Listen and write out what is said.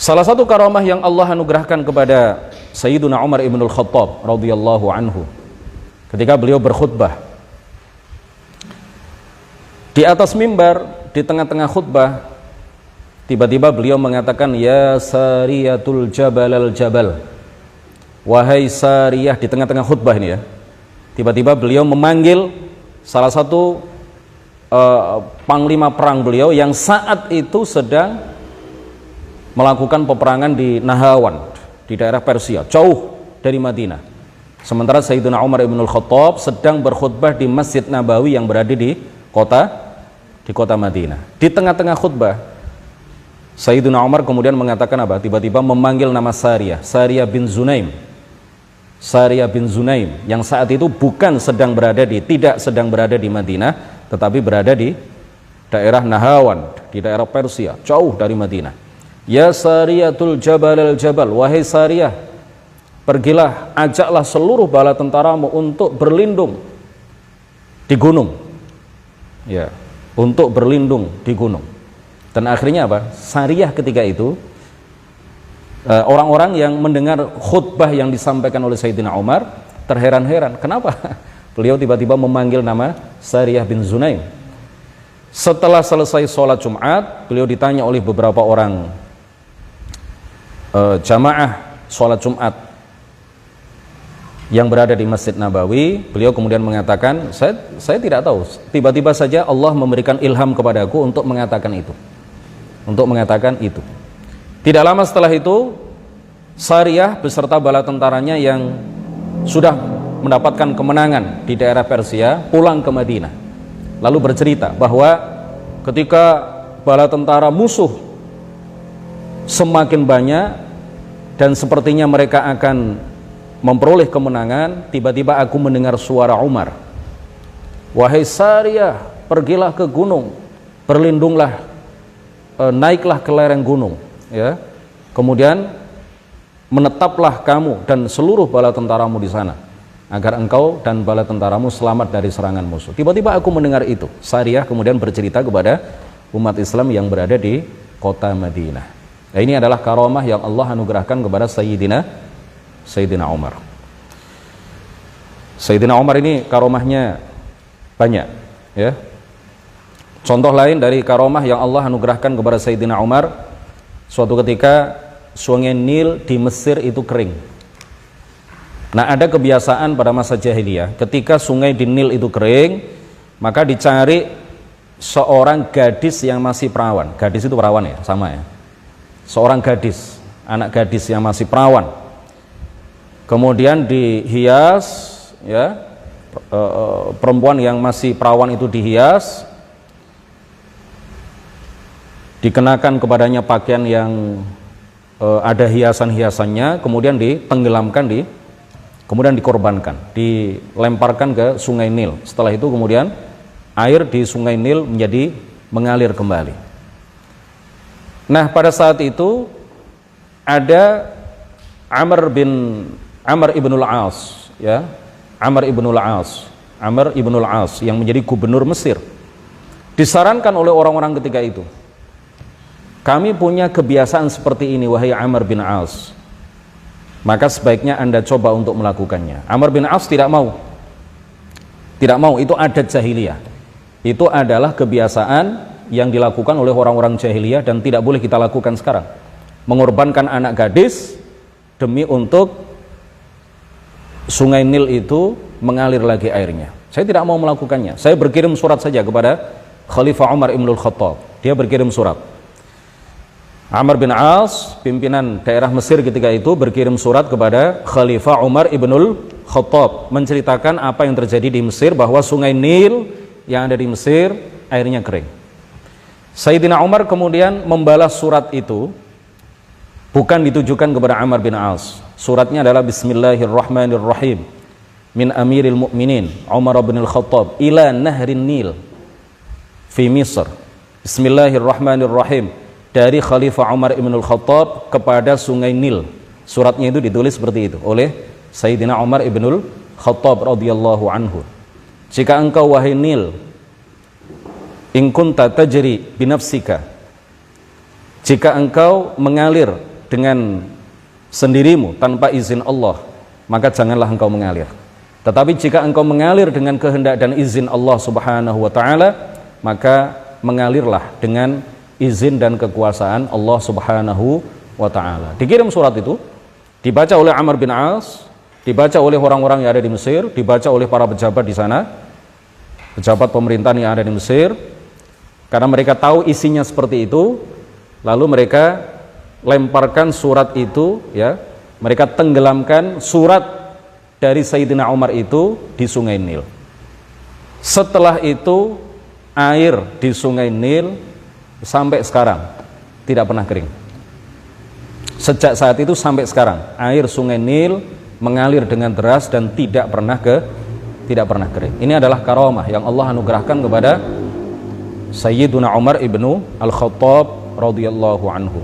Salah satu karamah yang Allah anugerahkan kepada Sayyiduna Umar ibnul Khattab radhiyallahu anhu ketika beliau berkhutbah di atas mimbar, di tengah-tengah khutbah, tiba-tiba beliau mengatakan, ya Sariyatul Jabal al-Jabal, wahai Sariyah, di tengah-tengah khutbah ini ya. Tiba-tiba beliau memanggil salah satu panglima perang beliau yang saat itu sedang melakukan peperangan di Nahawan, di daerah Persia, jauh dari Madinah. Sementara Sayyidina Umar ibnul Khattab sedang berkhutbah di Masjid Nabawi yang berada di kota Madinah. Di tengah-tengah khutbah, Sayyidina Umar kemudian mengatakan apa? Tiba-tiba memanggil nama Sariyah bin Zunaim. Sariyah bin Zunaim yang saat itu tidak sedang berada di Madinah, tetapi berada di daerah Nahawan, di daerah Persia, jauh dari Madinah. Ya Sariyatul Jabal al-Jabal, wahai Sariyah, pergilah, ajaklah seluruh bala tentaramu untuk berlindung di gunung. Ya, untuk berlindung di gunung. Dan akhirnya apa? Sariyah ketika itu, orang-orang yang mendengar khutbah yang disampaikan oleh Sayyidina Umar terheran-heran. Kenapa beliau tiba-tiba memanggil nama Sariyah bin Zunaim? Setelah selesai sholat Jumat, beliau ditanya oleh beberapa orang jamaah sholat Jumat yang berada di Masjid Nabawi. Beliau kemudian mengatakan, saya tidak tahu, tiba-tiba saja Allah memberikan ilham kepadaku untuk mengatakan itu. Tidak lama setelah itu, Sariyah beserta bala tentaranya yang sudah mendapatkan kemenangan di daerah Persia pulang ke Madinah, lalu bercerita bahwa ketika bala tentara musuh semakin banyak dan sepertinya mereka akan memperoleh kemenangan, tiba-tiba aku mendengar suara Umar, wahai Sariyah, pergilah ke gunung, berlindunglah, naiklah ke lereng gunung, ya. Kemudian menetaplah kamu dan seluruh bala tentaramu di sana, agar engkau dan bala tentaramu selamat dari serangan musuh. Tiba-tiba aku mendengar itu. Sariyah kemudian bercerita kepada umat Islam yang berada di kota Madinah. Nah, ini adalah karamah yang Allah anugerahkan kepada Sayyidina Umar. Sayyidina Umar ini karamahnya banyak, ya. Contoh lain dari karamah yang Allah anugerahkan kepada Sayyidina Umar, suatu ketika sungai Nil di Mesir itu kering. Nah, ada kebiasaan pada masa jahiliyah, ketika sungai di Nil itu kering, maka dicari seorang gadis yang masih perawan. Gadis itu perawan ya, sama ya. Seorang gadis, anak gadis yang masih perawan. Kemudian dihias, ya, perempuan yang masih perawan itu dihias, dikenakan kepadanya pakaian yang ada hiasan-hiasannya, kemudian ditenggelamkan, kemudian dikorbankan, dilemparkan ke sungai Nil. Setelah itu kemudian air di sungai Nil menjadi mengalir kembali. Nah, pada saat itu ada Amr ibnul As, ya, Amr ibnul As yang menjadi gubernur Mesir. Disarankan oleh orang-orang ketika itu, kami punya kebiasaan seperti ini, wahai Amr bin As, maka sebaiknya Anda coba untuk melakukannya. Amr bin As tidak mau, itu adat jahiliyah. Itu adalah kebiasaan yang dilakukan oleh orang-orang jahiliyah dan tidak boleh kita lakukan sekarang. Mengorbankan anak gadis demi untuk sungai Nil itu mengalir lagi airnya. Saya tidak mau melakukannya. Saya berkirim surat saja kepada Khalifah Umar ibnul Khattab. Dia berkirim surat. Amr bin As, pimpinan daerah Mesir ketika itu, berkirim surat kepada Khalifah Umar ibnul Khattab menceritakan apa yang terjadi di Mesir, bahwa sungai Nil yang ada di Mesir airnya kering. Sayyidina Umar kemudian membalas surat itu, bukan ditujukan kepada Amr bin As. Suratnya adalah Bismillahirrahmanirrahim, min Amiril Mu'minin Umar bin Al-Khattab ila Nahrin Nil fi Misr. Bismillahirrahmanirrahim, dari Khalifah Umar ibn Al-Khattab kepada sungai Nil. Suratnya itu ditulis seperti itu oleh Sayyidina Umar ibn Al-Khattab radhiyallahu anhu. Jika engkau, wahai Nil, in kunta tajri binafsika, jika engkau mengalir dengan sendirimu tanpa izin Allah, maka janganlah engkau mengalir. Tetapi jika engkau mengalir dengan kehendak dan izin Allah Subhanahu wa taala, maka mengalirlah dengan izin dan kekuasaan Allah Subhanahu wa taala. Dikirim surat itu, dibaca oleh Amr bin As, dibaca oleh orang-orang yang ada di Mesir, dibaca oleh para pejabat di sana, pejabat pemerintahan yang ada di Mesir. Karena mereka tahu isinya seperti itu, lalu mereka lemparkan surat itu, ya, mereka tenggelamkan surat dari Sayyidina Umar itu di Sungai Nil. Setelah itu air di Sungai Nil sampai sekarang tidak pernah kering. Sejak saat itu sampai sekarang air Sungai Nil mengalir dengan deras dan tidak pernah kering. Ini adalah karamah yang Allah anugerahkan kepada Sayyiduna Umar ibnu Al-Khattab radhiyallahu anhu.